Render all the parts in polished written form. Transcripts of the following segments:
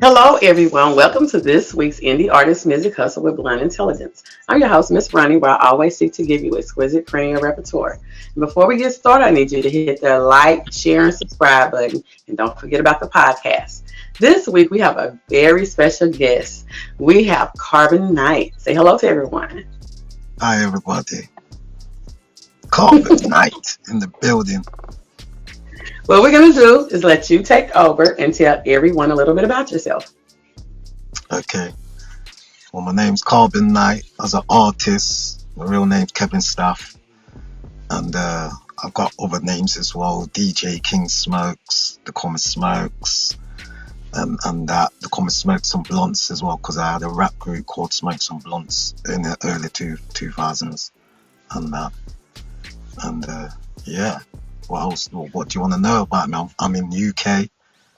Hello, everyone. Welcome to this week's Indie Artist Music Hustle with Blunt Intelligence. I'm your host, Miss Ronnie, where I always seek to give you exquisite premium repertoire. And before we get started, I need you to hit the like, share, and subscribe button. And don't forget about the podcast. This week, we have a very special guest. We have Karbon Knight. Say hello to everyone. Hi everybody, Karbon Knight in the building. What we're going to do is let you take over and tell everyone a little bit about yourself. Okay, well my name's Karbon Knight as an artist. My real name's Kevin Staff, and I've got other names as well. DJ King Smokes, the Common Smokes, and that the Common Smokes and Blunts as well, because I had a rap group called Smokes and Blunts in the early 2000s, and that, and yeah. What else? What do you want to know about me? I'm in UK,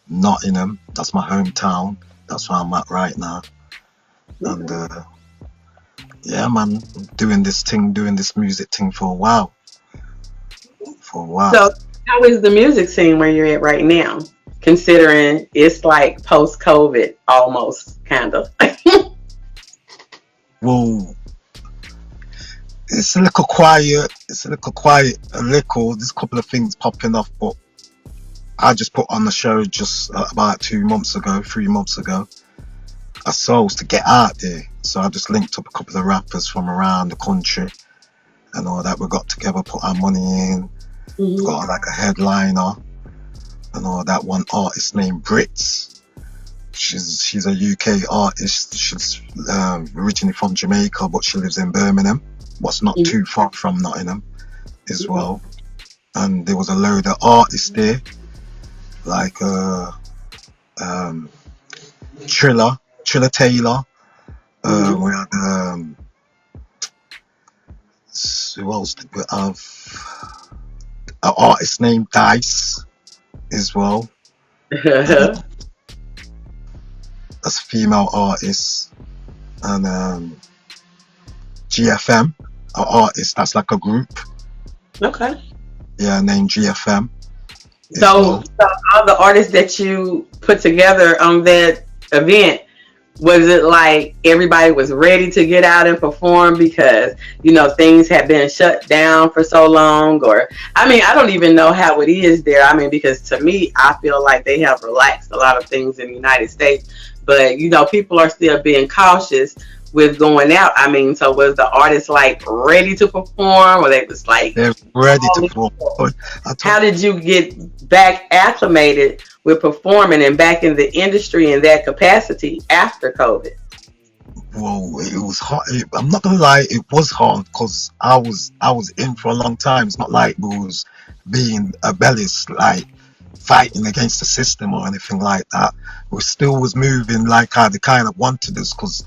Nottingham. That's my hometown. That's where I'm at right now. And yeah, man, doing this music thing for a while. For a while. So, how is the music scene where you're at right now? Considering it's like post COVID almost, kind of. Well, it's a little quiet. It's a little quiet. There's a couple of things popping off, but I just put on the show just about 3 months ago. I was to get out there, so I just linked up a couple of rappers from around the country and all that. We got together, put our money in. We Mhm. got like a headliner and all that. One artist named Brits. She's a UK artist. She's originally from Jamaica, but she lives in Birmingham, what's not too far from Nottingham as well. And there was a load of artists there, like um, Triller Taylor. We had who else did we have? An artist named Dice as well. Mhm. That's a female artist. And GFM, an artist that's like a group. Okay. Yeah, named GFM as So, well. so all the artists that you put together on that event, was it like everybody was ready to get out and perform because things had been shut down for so long? Or I mean, I don't even know how it is there. I mean, because to me, I feel like they have relaxed a lot of things in the United States, but people are still being cautious with going out. I mean, so was the artist like ready to perform, or they was like They're ready to perform. But I how told did you get back acclimated with performing and back in the industry in that capacity after COVID? Well, it was hard. I'm not gonna lie, it was hard because I was in for a long time. It's not like we was being rebellious, like fighting against the system or anything like that. We still was moving like how they kind of wanted us, because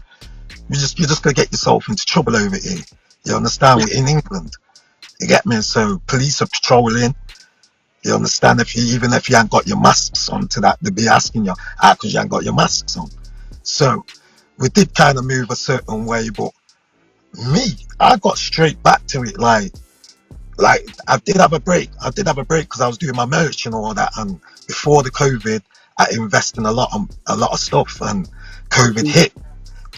you're just gonna get yourself into trouble over here. You understand? We're in England. You get me? So police are patrolling. You understand? Even if you ain't got your masks on, to that they'll be asking you, because you ain't got your masks on. So we did kind of move a certain way, but me, I got straight back to it. Like I did have a break. Because I was doing my merch and all that. And before the COVID, I invested in a lot of stuff, and COVID hit.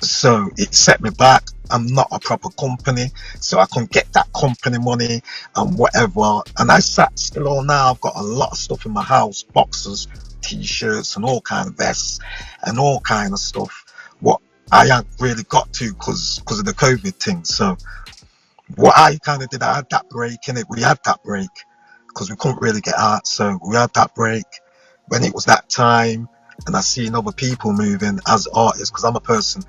So it set me back. I'm not a proper company, so I couldn't get that company money and whatever. And I sat still all now. I've got a lot of stuff in my house, boxes, t-shirts, and all kind of vests and all kind of stuff. What I hadn't really got to because of the COVID thing. So what I kind of did, I had that break in it. We had that break because we couldn't really get out. So we had that break when it was that time. And I seen other people moving as artists, because I'm a person.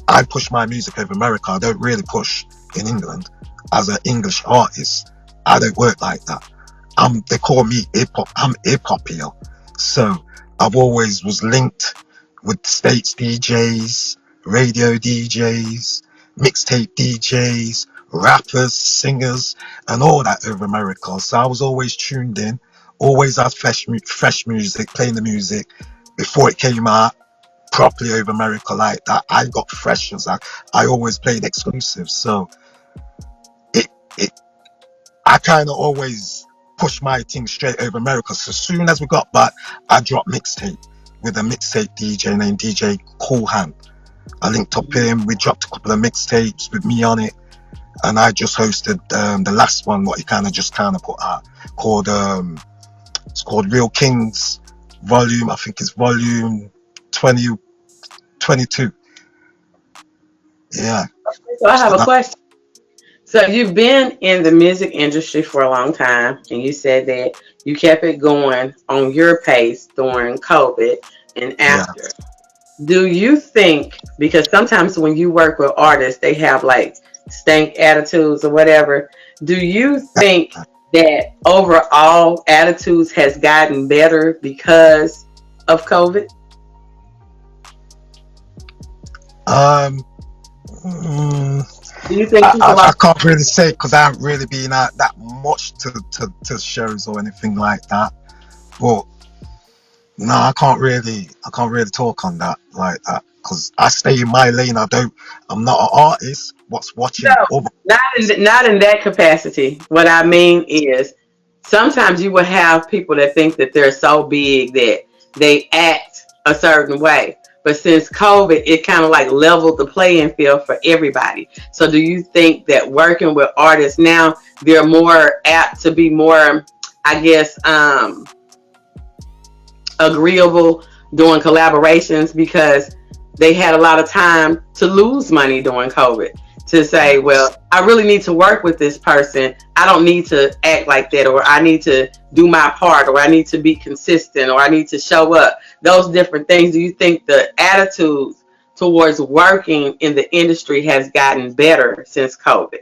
I push my music over America. I don't really push in England as an English artist. I don't work like that. They call me hip hop. I'm hip hop here. So I've always was linked with States DJs, radio DJs, mixtape DJs, rappers, singers, and all that over America. So I was always tuned in, always had fresh music, playing the music before it came out properly over America like that. I got freshers. I always played exclusives. So it it I kind of always pushed my thing straight over America. So as soon as we got back, I dropped mixtape. with a mixtape DJ named DJ Coolhand. I linked up him. We dropped a couple of mixtapes with me on it, and I just hosted the last one, what he kind of put out, called it's called Real Kings Volume. I think it's Volume 2022. Yeah. So I have So a that, question. So you've been in the music industry for a long time, and you said that you kept it going on your pace during COVID and yeah. after. Do you think, because sometimes when you work with artists, they have like stank attitudes or whatever, do you think that overall attitudes has gotten better because of COVID? Um. mm, Do you think people I are can't really say because I haven't really been out that much to shows or anything like that. But no, I can't really talk on that like that because I stay in my lane. I'm not an artist. What's watching no, over? not in that capacity. What I mean is sometimes you will have people that think that they're so big that they act a certain way. But since COVID, it kind of like leveled the playing field for everybody. So do you think that working with artists now, they're more apt to be more, I guess, agreeable doing collaborations because they had a lot of time to lose money during COVID to say, well, I really need to work with this person. I don't need to act like that, or I need to do my part, or I need to be consistent, or I need to show up. Those different things. Do you think the attitude towards working in the industry has gotten better since COVID?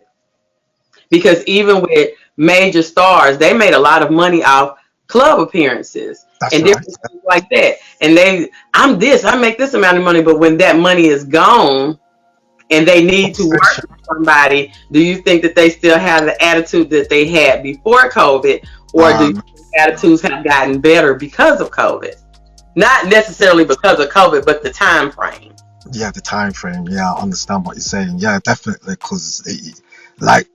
Because even with major stars, they made a lot of money off club appearances That's and right. different things like that. And I make this amount of money, but when that money is gone and they need to work Frustration. with somebody, do you think that they still have the attitude that they had before COVID, or do you Um. think attitudes have gotten better because of COVID? Not necessarily because of COVID, but the time frame. Yeah, the time frame. Yeah, I understand what you're saying. Yeah, definitely. Because like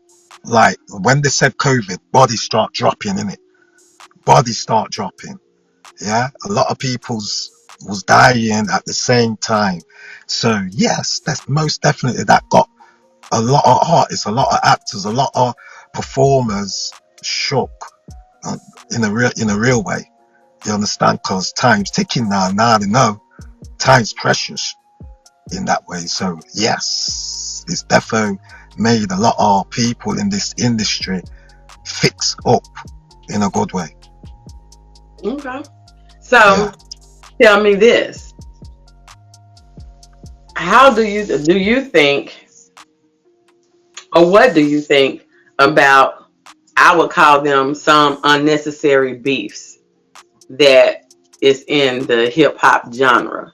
like when they said COVID, bodies start dropping in it. Bodies start dropping. Yeah, a lot of people's was dying at the same time. So yes, that's most definitely that got a lot of artists, a lot of actors, a lot of performers shook uh, in a real way. You understand? Because time's ticking now. Now they know time's precious in that way. So yes, it's definitely made a lot of people in this industry fix up in a good way. Okay. Yeah. So tell me this. How do you think, or what do you think about, I would call them some unnecessary beefs that is in the hip hop genre?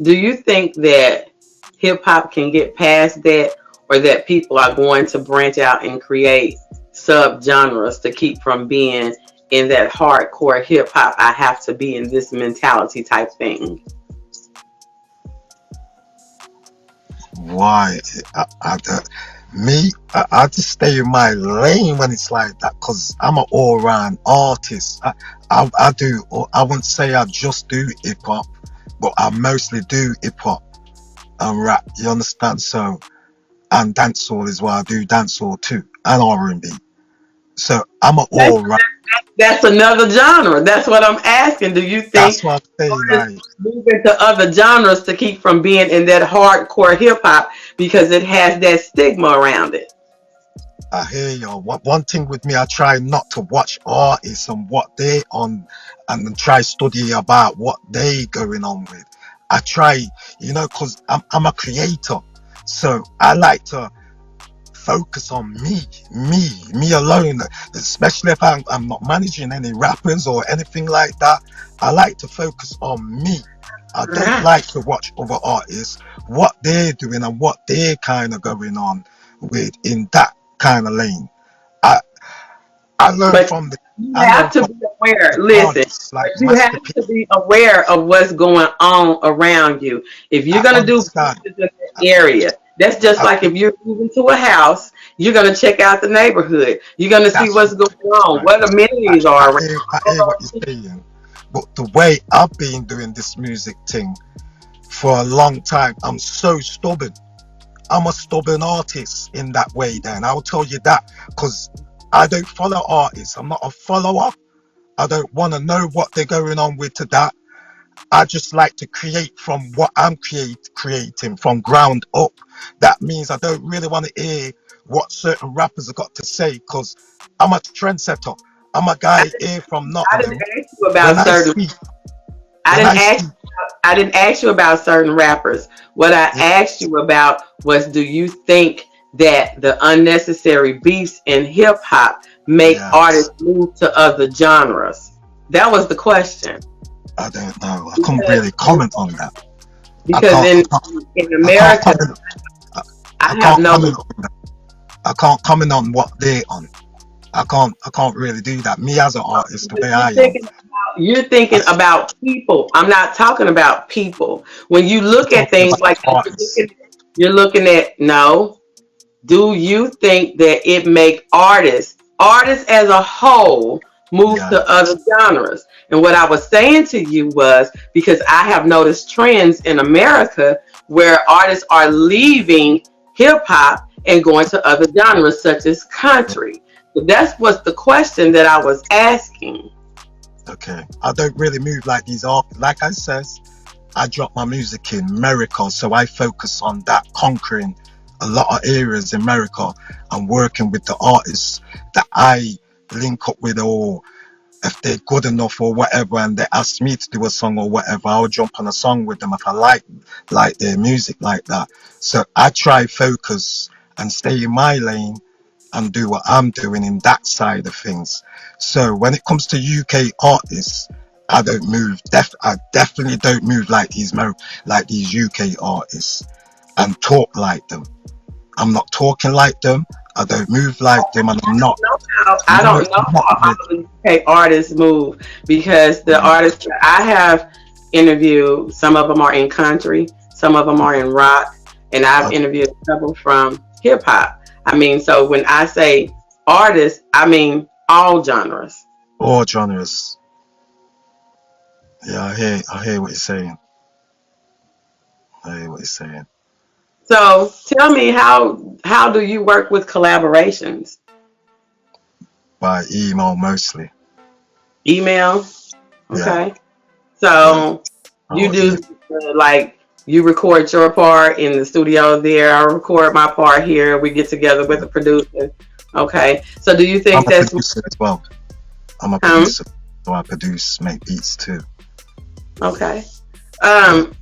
Do you think that hip hop can get past that, or that people are going to branch out and create subgenres to keep from being in that hardcore hip hop, I have to be in this mentality type thing? Why? I just stay in my lane when it's like that because I'm an all-round artist. I do. I wouldn't say I just do hip hop, but I mostly do hip hop and rap. You understand? So and dancehall is why I do dancehall too, and R&B. So I'm an That's, all-round. that's another genre. That's what I'm asking. Do you think That's what I'm saying. artists Like move into other genres to keep from being in that hardcore hip hop because it has that stigma around it? I hear you. One thing with me, I try not to watch artists and what they on, and then try study about what they going on with. I try, because I'm a creator, so I like to focus on me alone. Especially if I'm not managing any rappers or anything like that. I like to focus on me. I don't Right. like to watch other artists, what they're doing and what they're kind of going on with in that kind of lane. I I learn But from the you I learn have to from be aware. the Listen, artists but like you have Master P. to be aware of what's going on around you. If you're I gonna do understand. business in that area, that's just I, like if you're moving to a house, you're gonna check out the neighborhood. You're gonna see that's what's going right. That's on, right. what amenities I are around. hear I All hear what those you're things. saying. But the way I've been doing this music thing for a long time, I'm so stubborn. I'm a stubborn artist in that way. Then I'll tell you that because I don't follow artists. I'm not a follower. I don't want to know what they're going on with to that. I just like to create from what I'm creating from ground up. That means I don't really want to hear what certain rappers have got to say because I'm a trendsetter. I'm a I, guy here from I didn't Nottingham. ask you When about I certain. speak, I when didn't I ask. speak, I didn't ask you about certain rappers. What I yeah, asked you about was, do you think that the unnecessary beefs in hip hop make yes, artists move to other genres? That was the question. I don't know. I can't Because really comment on that. I because can't, I in can't, in I can't America, comment. I, I I have can't noticed. comment on that. I can't comment on what they're on. I can't really do that. Me as an artist, the way You're I am, thinking you're I, thinking about people. I'm not talking about people. When you I'm look at talking things about like that, artists. you're looking at no. Do you think that it make artists as a whole move Yeah, to other genres? And what I was saying to you was because I have noticed trends in America where artists are leaving hip hop and going to other genres such as country. So that's what's the question that I was asking. okay. I don't really move like these artists. Like I says, I drop my music in America, so I focus on that, conquering a lot of areas in America and working with the artists that I link up with, or if they're good enough or whatever, and they ask me to do a song or whatever, I'll jump on a song with them if I like their music like that. So I try focus and stay in my lane and do what I'm doing in that side of things. So when it comes to UK artists, I don't move. I definitely don't move like like these UK artists and talk like them. I'm not talking like them. I don't move like them, and I'm not. I don't know I'm not how really. the UK artists move because the Yeah. artists that I have interviewed, some of them are in country, some of them are in rock, and I've Okay. interviewed several from hip hop. I mean, so when I say artists, I mean all genres. All genres. Yeah, I hear what you're saying. I hear what you're saying. So tell me how do you work with collaborations? By email mostly. Email, Yeah, okay. yeah. So you Oh, do yeah. like you record your part in the studio there. I record my part here. We get together with the producer. Okay. So do you I'm think a that's producer as well. I'm a um producer, so I produce, make beats too. okay? Yeah. Um,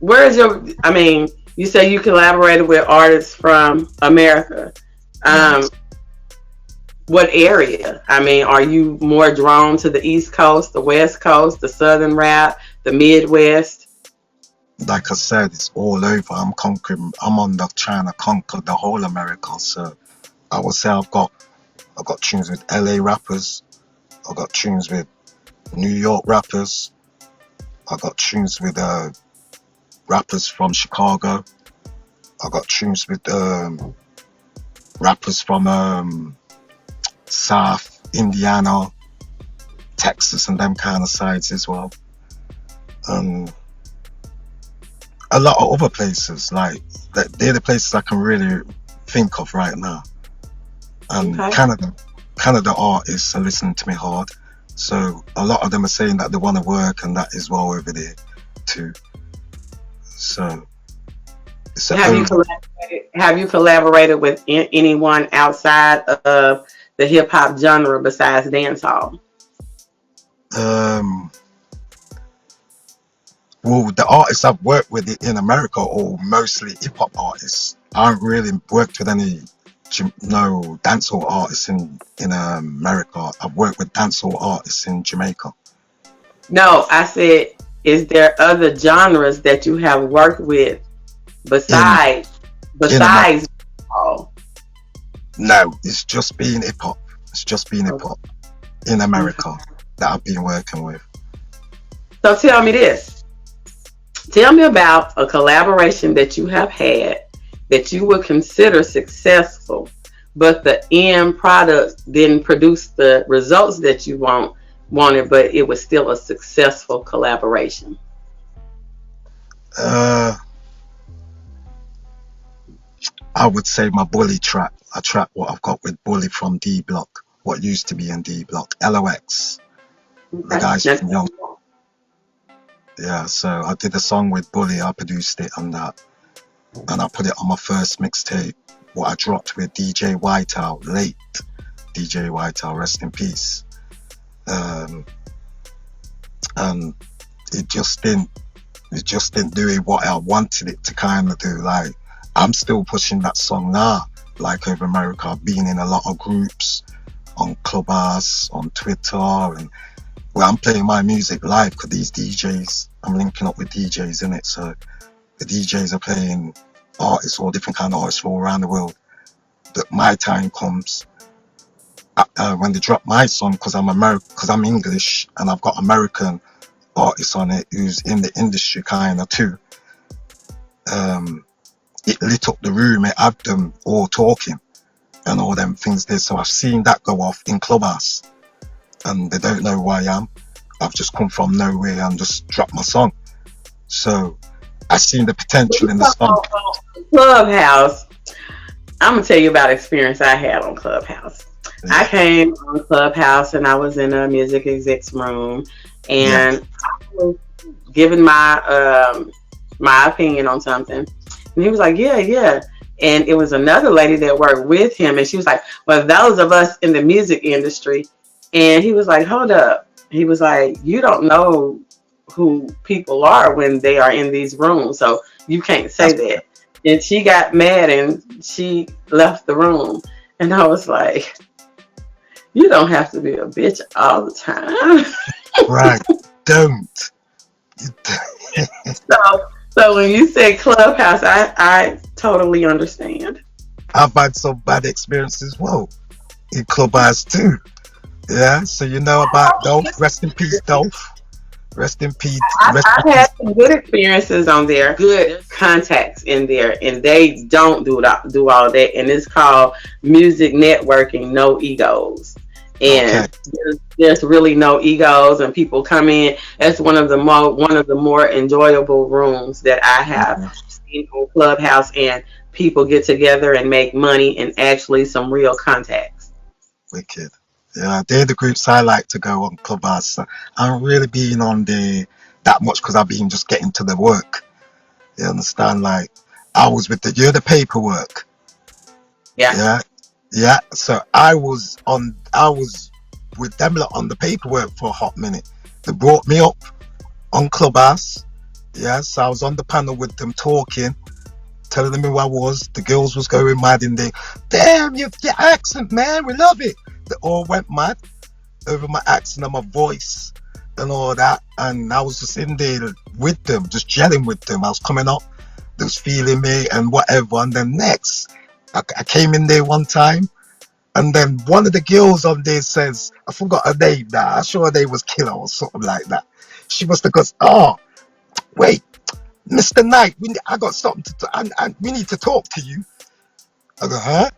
where is your? I mean, you say you collaborated with artists from America. Yeah. Um, what area? I mean, are you more drawn to the East Coast, the West Coast, the Southern rap, the Midwest? Like I said, it's all over. I'm conquering. I'm on the trying to conquer the whole America. So I would say I've got tunes with LA rappers. I've got tunes with New York rappers. I got tunes with rappers from Chicago. I got tunes with rappers from South Indiana, Texas, and them kind of sides as well. Um, a lot of other places, like they're the places I can really think of right now. And Okay. Canada artists are listening to me hard, so a lot of them are saying that they want to work and that as well over there too. So it's a Have you over. collaborated? Have you collaborated with anyone outside of the hip hop genre besides dancehall? Um, well, the artists I've worked with in America are mostly hip hop artists. I haven't really worked with any no dancehall artists in America. I've worked with dancehall artists in Jamaica. No, I said, is there other genres that you have worked with In in America, besides dancehall? no, it's just being hip hop. It's just being hip Okay. hop in Okay. America that I've been working with. So tell me this. Tell me about a collaboration that you have had that you would consider successful, but the end product didn't produce the results that you want wanted, but it was still a successful collaboration? Uh, I would say my Bully track. A track what I've got with Bully from D Block, what used to be in D Block, LOX. The Okay. guys That's from Young. Yeah, so I did a song with Bully. I produced it and that, and I put it on my first mixtape. What I dropped with DJ Whiteout, late DJ Whiteout, rest in peace. Um, and it just didn't do it what I wanted it to kind of do. Like, I'm still pushing that song now. Like, over America, I've been in a lot of groups on Clubhouse, on Twitter, and where I'm playing my music live, because these DJs, I'm linking up with DJs in it. So the DJs are playing artists, all different kind of artists all around the world. That my time comes when they drop my song, because I'm English and I've got American artists on it who's in the industry kind of too. It lit up the room. It had them all talking and all them things there. So I've seen that go off in Clubhouse, and they don't know who I am. I've just come from nowhere and just dropped my song. So I seen the potential in the song. Clubhouse. I'm gonna tell you about experience I had on Clubhouse. I Yeah, came on Clubhouse and I was in a music exec's room, yeah, and I was giving my opinion on something, and he was like, "Yeah, yeah." And it was another lady that worked with him, and she was like, "Well, those of us in the music industry," and he was like, "Hold up." He was like, "You don't know who people are when they are in these rooms, so you can't say that's that." And she got mad and she left the room, and I was like, "You don't have to be a bitch all the time." right. Don't. So when you say Clubhouse, I totally understand. I've had some bad experiences. Whoa, in Clubhouse too. Yeah, so you know about Dolph. Rest in peace, Dolph. Rest in peace. Rest in I've had peace. some good experiences on there, good contacts in there, and they don't do all that. And it's called music networking, no egos. Okay. And there's really no egos, and people come in. That's one of the more enjoyable rooms that I have Mhm. seen on Clubhouse, and people get together and make money and actually some real contacts. Wicked. Yeah, they're the groups I like to go on Clubhouse. So I'm really being on there that much because I've been just getting to the work. You understand? Like, I was with you're the paperwork. Yeah. Yeah. Yeah. So I was with them lot on the paperwork for a hot minute. They brought me up on Clubhouse. Yeah. So I was on the panel with them talking, telling them who I was. The girls was going mad in there. Damn, your accent, man. We love it. They all went mad over my accent and my voice and all that. And I was just in there with them, just gelling with them. I was coming up, they was feeling me and whatever. And then next, I came in there one time, and then one of the girls on there says, I forgot her name now. I'm sure her name was Killer or something like that. She must have goes, oh, wait, Mr. Knight, I got something we need to talk to you. I go, huh?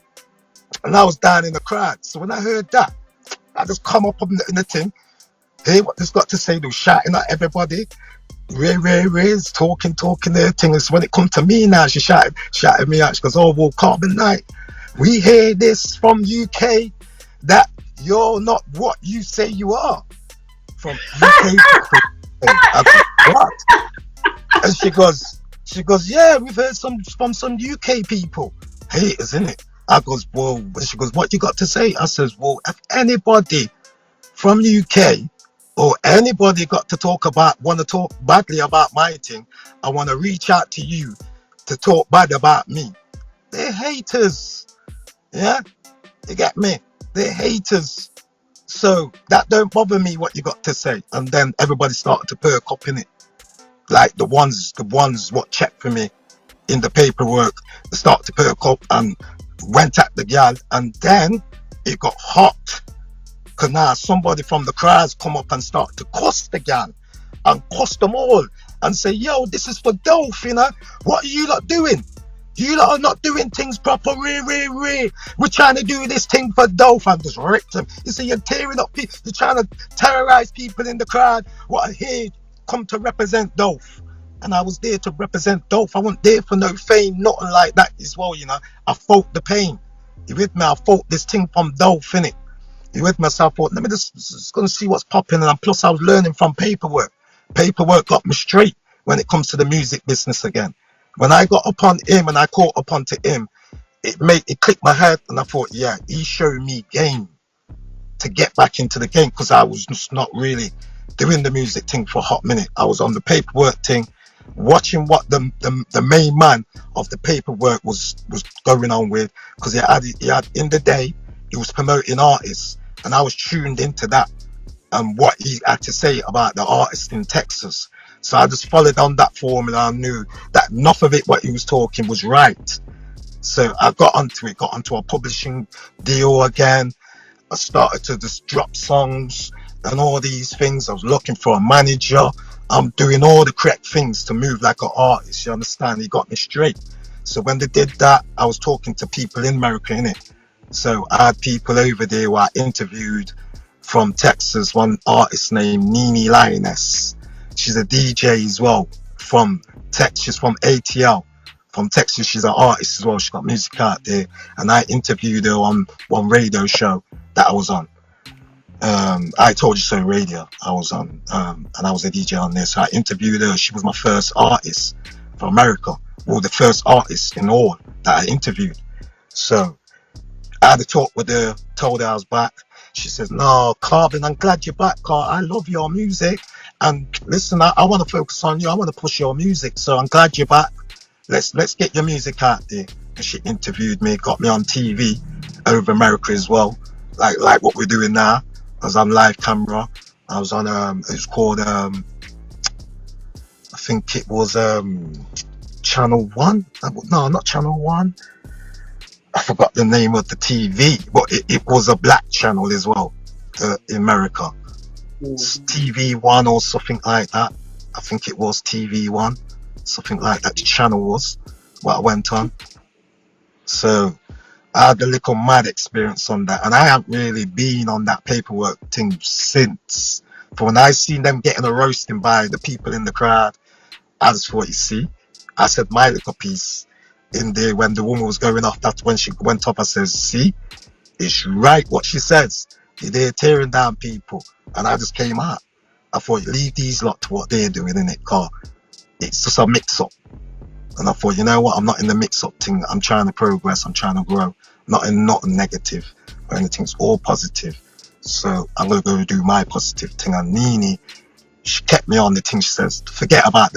And I was down in the crowd. So when I heard that, I just come up in the thing. Hey, what this got to say? They were shouting at everybody. Ray's talking their thing. It's when it come to me now, she shouted me out. She goes, oh, well, Karbon Knight, we hear this from UK that you're not what you say you are. From UK people. I go, what? And she goes, yeah, we've heard from some UK people. Hey, isn't it? I goes, well, and she goes, what you got to say? I says, well, if anybody from UK or anybody want to talk badly about my thing, I want to reach out to you to talk bad about me. They're haters. Yeah, you get me? They're haters. So that don't bother me what you got to say. And then everybody started to perk up in it. Like the ones what checked for me in the paperwork, they started to perk up and went at the gal, and then it got hot. Cause now somebody from the crowds come up and start to cuss the gal and cuss them all and say, yo, this is for Dolph, you know? What are you lot doing? You lot are not doing things proper. We're trying to do this thing for dough, fam. Just ripped them. You see, you're tearing up people. You're trying to terrorize people in the crowd. What I hear come to represent dough. And I was there to represent dough. I wasn't there for no fame, nothing like that as well, you know. I felt the pain. You with me? I felt this thing from dough, innit? You with me? So I thought, let me just gonna see what's popping. And plus, I was learning from paperwork. Paperwork got me straight when it comes to the music business again. When I got upon him and I caught upon to him, it clicked my head, and I thought, yeah, he showed me game to get back into the game because I was just not really doing the music thing for a hot minute. I was on the paperwork thing, watching what the main man of the paperwork was going on with, because he had in the day he was promoting artists, and I was tuned into that and what he had to say about the artists in Texas. So I just followed on that formula. I knew that enough of it, what he was talking, was right. So I got onto it, got onto a publishing deal again. I started to just drop songs and all these things. I was looking for a manager. I'm doing all the correct things to move like an artist. You understand? He got me straight. So when they did that, I was talking to people in America, innit? So I had people over there who I interviewed from Texas. One artist named Nini Lioness. She's a DJ as well from Texas. She's from ATL. From Texas, she's an artist as well. She got music out there, and I interviewed her on one radio show that I was on. I Told You So radio. I was on, and I was a DJ on there. So I interviewed her. She was my first artist from America. Well, the first artist in all that I interviewed. So I had a talk with her. Told her I was back. She says, "No, Karbon, I'm glad you're back, Car. I love your music. And listen, I want to focus on you. I want to push your music. So I'm glad you're back. Let's get your music out there." And she interviewed me, got me on TV over America as well, like what we're doing now. I was on live camera. I was on it was called I think it was Channel One. No, not Channel One. I forgot the name of the TV, but it was a black channel as well in America. TV One or something like that. I think it was TV One, something like that. The channel was what I went on. So I had a little mad experience on that, and I haven't really been on that paperwork thing since. For when I seen them getting a roasting by the people in the crowd, I just thought, you see, I said my little piece in there when the woman was going off. That's when she went up. I says, see, it's right what she says. They're tearing down people, and I just came out. I thought, leave these lot to what they're doing in it, car. It's just a mix-up. And I thought, you know what? I'm not in the mix-up thing. I'm trying to progress. I'm trying to grow. Not negative or anything. It's all positive. So I'm going to go do my positive thing. And Nini, she kept me on the thing. She says, forget about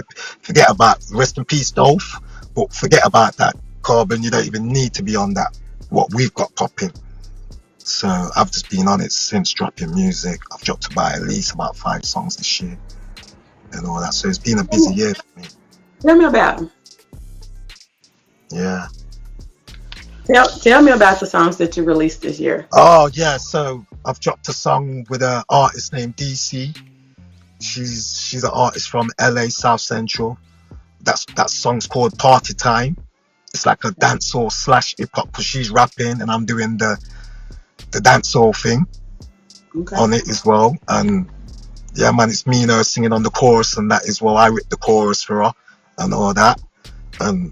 rest in peace, Dolph. But forget about that, Karbon. You don't even need to be on that. What we've got popping. So I've just been on it since dropping music. I've dropped at least about 5 songs this year and all that. So it's been a busy year for me. Tell me about them. Yeah. Tell me about the songs that you released this year. Oh yeah, so I've dropped a song with an artist named DC. She's an artist from LA South Central. That song's called Party Time. It's like a dancehall / hip hop because she's rapping and I'm doing the dancehall thing on it as well. And yeah, man, it's me and her singing on the chorus and that as well. I wrote the chorus for her and all that. And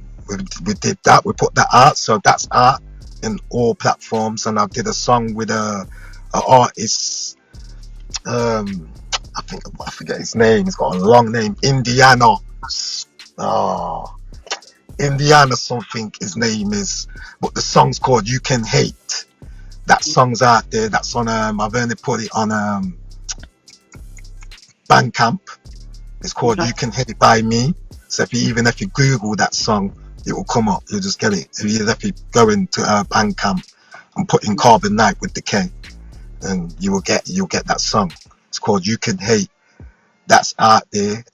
we did that. We put that out. So that's out in all platforms. And I did a song with a artist. I forget his name. He's got a long name. Indiana something his name is. But the song's called You Can Hate. That song's out there. That's on I've only put it on Bandcamp. It's called You Can Hate by Me. So if you Google that song, it will come up. You'll just get it. If you go into Bandcamp and put in Karbon Knight with the K, then you'll get that song. It's called You Can Hate. That's out there.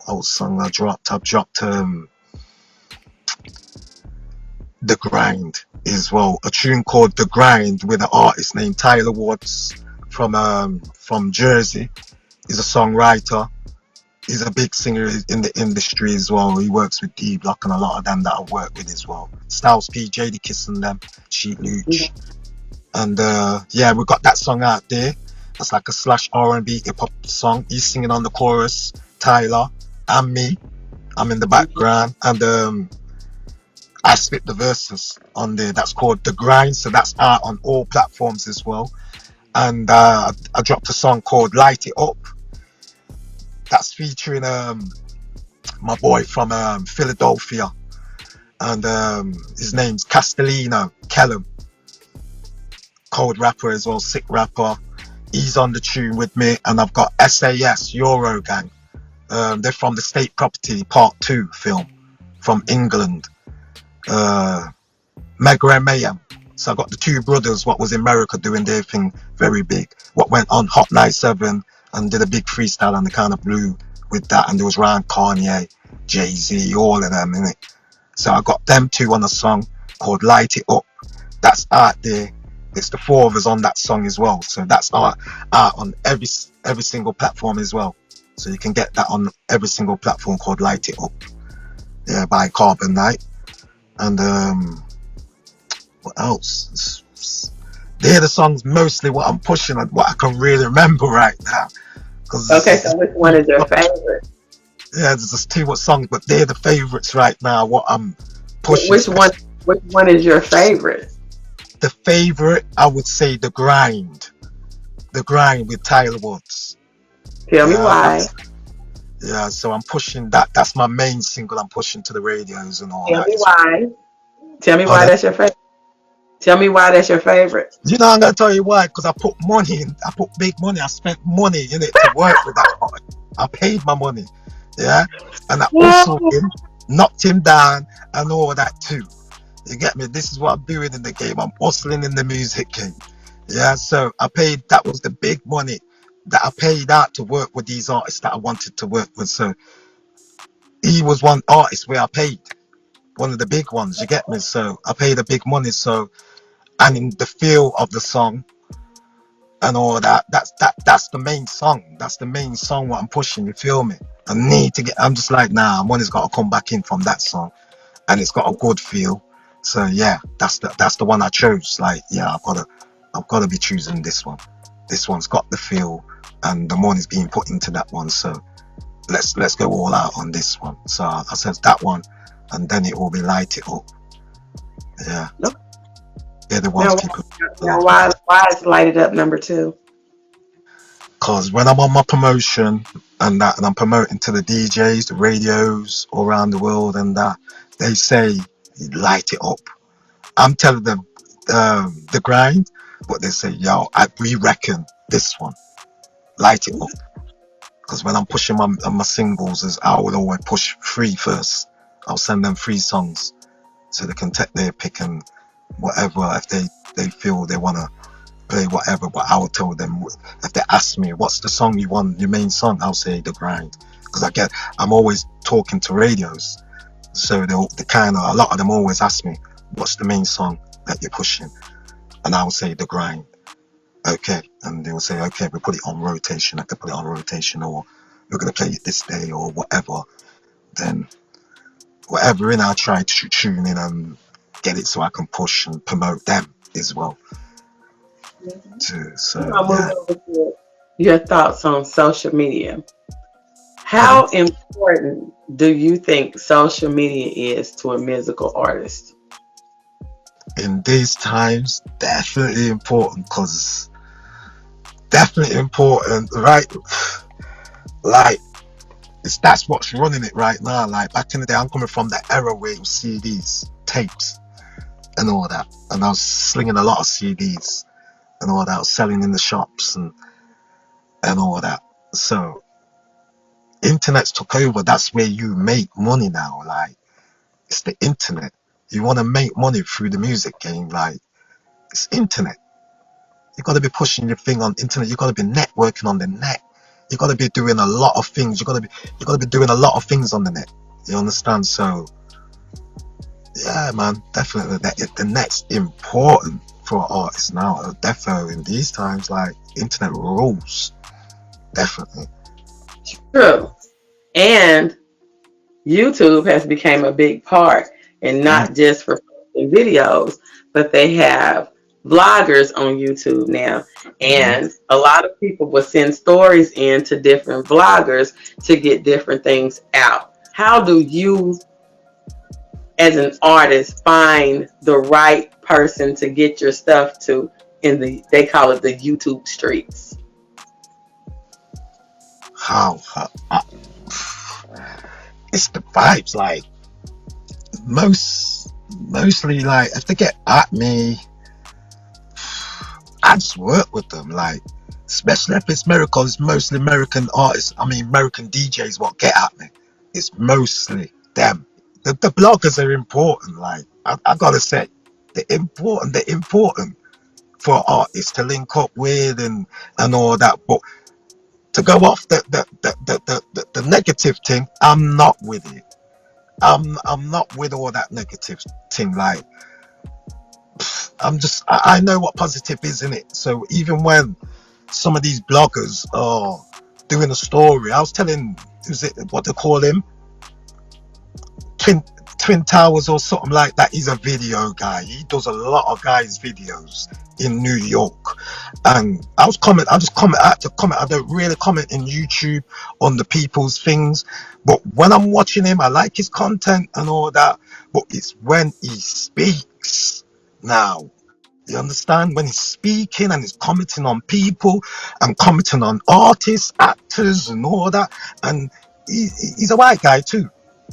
Old song I've dropped The Grind as well. A tune called The Grind with an artist named Tyler Watts from Jersey. He's a songwriter. He's a big singer in the industry as well. He works with D Block and a lot of them that I work with as well. Styles P, JD Kiss and them, Sheet Luch. And yeah, we got that song out there. That's like a slash R&B hip hop song. He's singing on the chorus, Tyler, and me. I'm in the background, and I spit the verses on there. That's called The Grind. So that's out on all platforms as well. And I dropped a song called Light It Up. That's featuring my boy from Philadelphia, and his name's Castellino Kellum, cold rapper as well, sick rapper. He's on the tune with me, and I've got SAS Euro Gang. They're from the State Property Part 2 film from England. Mega and Mayhem. So I got the two brothers what was in America doing their thing very big. What went on Hot 97 and did a big freestyle, and they kind of blew with that. And there was Ryan Kanye, Jay-Z, all of them in it. So I got them two on a song called Light It Up. That's out there. It's the four of us on that song as well. So that's out on every single platform as well. So you can get that on every single platform called Light It Up. Yeah, by Karbon Knight. And what else? They're the songs mostly what I'm pushing and what I can really remember right now. Okay, so which one is your favorite? Yeah, there's just two songs, but they're the favorites right now. What I'm pushing. Which one is your favorite? The favorite, I would say, The Grind. The Grind with Tyler Woods. Tell me why. Yeah, so I'm pushing that. That's my main single I'm pushing to the radios and all that. Tell me why. Tell me why that's your favorite. Tell me why that's your favorite. You know, I'm going to tell you why. Because I put money in. I put big money. I spent money in it to work with that part. I paid my money. Yeah? And I also knocked him down and all that too. You get me? This is what I'm doing in the game. I'm hustling in the music game. Yeah, so I paid, that was the big money that I paid out to work with these artists that I wanted to work with. So he was one artist where I paid, one of the big ones, you get me? So I paid the big money. So, and in the feel of the song and all that, that's the main song. That's the main song what I'm pushing, you feel me? I need to get, I'm just like, nah, money's got to come back in from that song. And it's got a good feel. So yeah, that's the one I chose. Like, yeah, I've got to be choosing this one. This one's got the feel, and the money's being put into that one. So let's go all out on this one. So I said that one, and then it will be Light It Up. Yeah, they're the ones. Now why is Light It Up number 2? Because when I'm on my promotion and that, and I'm promoting to the DJs, the radios all around the world, and that, they say light it up. I'm telling them The Grind, but they say, yo, we reckon this one, Light It Up. Because when I'm pushing my singles, I would always push 3 first. I'll send them 3 songs so they can take their pick and whatever. If they feel they want to play whatever, but I will tell them, if they ask me what's the song you want, your main song, I'll say The Grind. Because I'm always talking to radios. So they kind of, a lot of them always ask me, what's the main song that you're pushing? And I will say The Grind. Okay. And they will say, okay, we put it on rotation. I can put it on rotation, or we're going to play it this day or whatever. Then whatever, and I'll try to tune in and get it so I can push and promote them as well. Too. So, yeah. Your thoughts on social media. How important do you think social media is to a musical artist? In these times, definitely important, because definitely important, right? Like, that's what's running it right now. Like, back in the day, I'm coming from that era where it was CDs, tapes, and all that. And I was slinging a lot of CDs and all that. I was selling in the shops and all that. So, internet's took over. That's where you make money now. Like, it's the internet. You want to make money through the music game. Like, it's internet. You got to be pushing your thing on internet. You got to be networking on the net. You got to be doing a lot of things. You got to be doing a lot of things on the net. You understand? So, yeah, man, definitely the net's important for artists now. Definitely in these times, like, internet rules. Definitely. True. And YouTube has become a big part, and Mm. not just for posting videos, but they have vloggers on YouTube now. Mhm. And a lot of people will send stories in to different vloggers to get different things out. How do you, as an artist, find the right person to get your stuff to in the, they call it the YouTube streets? How it's the vibes. Like mostly, like if they get at me, I just work with them. Like especially if it's America, it's mostly American artists. I mean American DJs. What get at me? It's mostly them. The bloggers are important. Like I gotta say, they're important. They're important for artists to link up with and all that. But to go off the negative thing, I'm not with it. I'm not with all that negative thing. Like I know what positive is in it. So even when some of these bloggers are doing a story, I was telling, is it what they call him, Twin Twin Towers or something like that. He's a video guy. He does a lot of guys' videos in New York. And I just comment. I had to comment. I don't really comment in YouTube on the people's things, but when I'm watching him, I like his content and all that. But it's when he speaks now. You understand? When he's speaking and he's commenting on people and commenting on artists, actors, and all that, and he's a white guy too,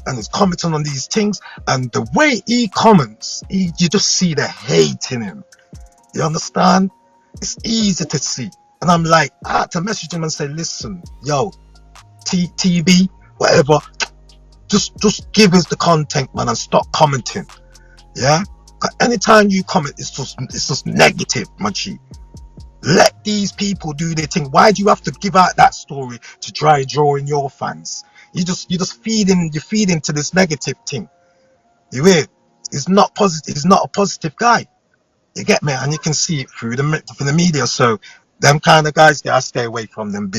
and he's commenting on these things, and the way he comments, you just see the hate in him. You understand? It's easy to see, and I'm like, I had to message him and say, listen, yo, TV, whatever, just give us the content, man, and stop commenting. Yeah. Anytime you comment, it's just negative, my G. Let these people do their thing. Why do you have to give out that story to try drawing your fans? You just feed into this negative thing. You hear? He's not positive. He's not a positive guy. You get me? And you can see it through the media. So them kind of guys, I stay away from them.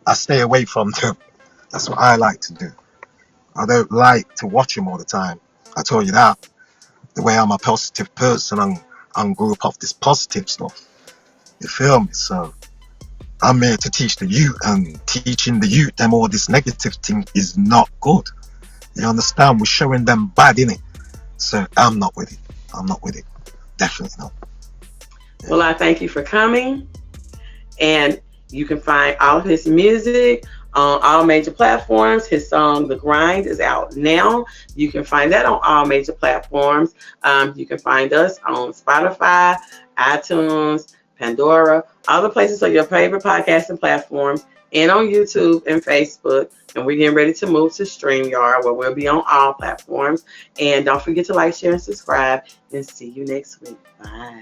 I stay away from them. That's what I like to do. I don't like to watch them all the time. I tell you that. The way I'm a positive person and grew up off this positive stuff. You feel me? So I'm here to teach the youth, and teaching the youth them all this negative thing is not good. You understand? We're showing them bad, innit? So I'm not with it. I'm not with it. Definitely not. Yeah. Well, I thank you for coming. And you can find all of his music on all major platforms. His song "The Grind" is out now. You can find that on all major platforms. You can find us on Spotify, iTunes, Pandora, all the places on your favorite podcasting platforms, and on YouTube and Facebook. And we're getting ready to move to StreamYard, where we'll be on all platforms. And don't forget to like, share, and subscribe. And see you next week. Bye.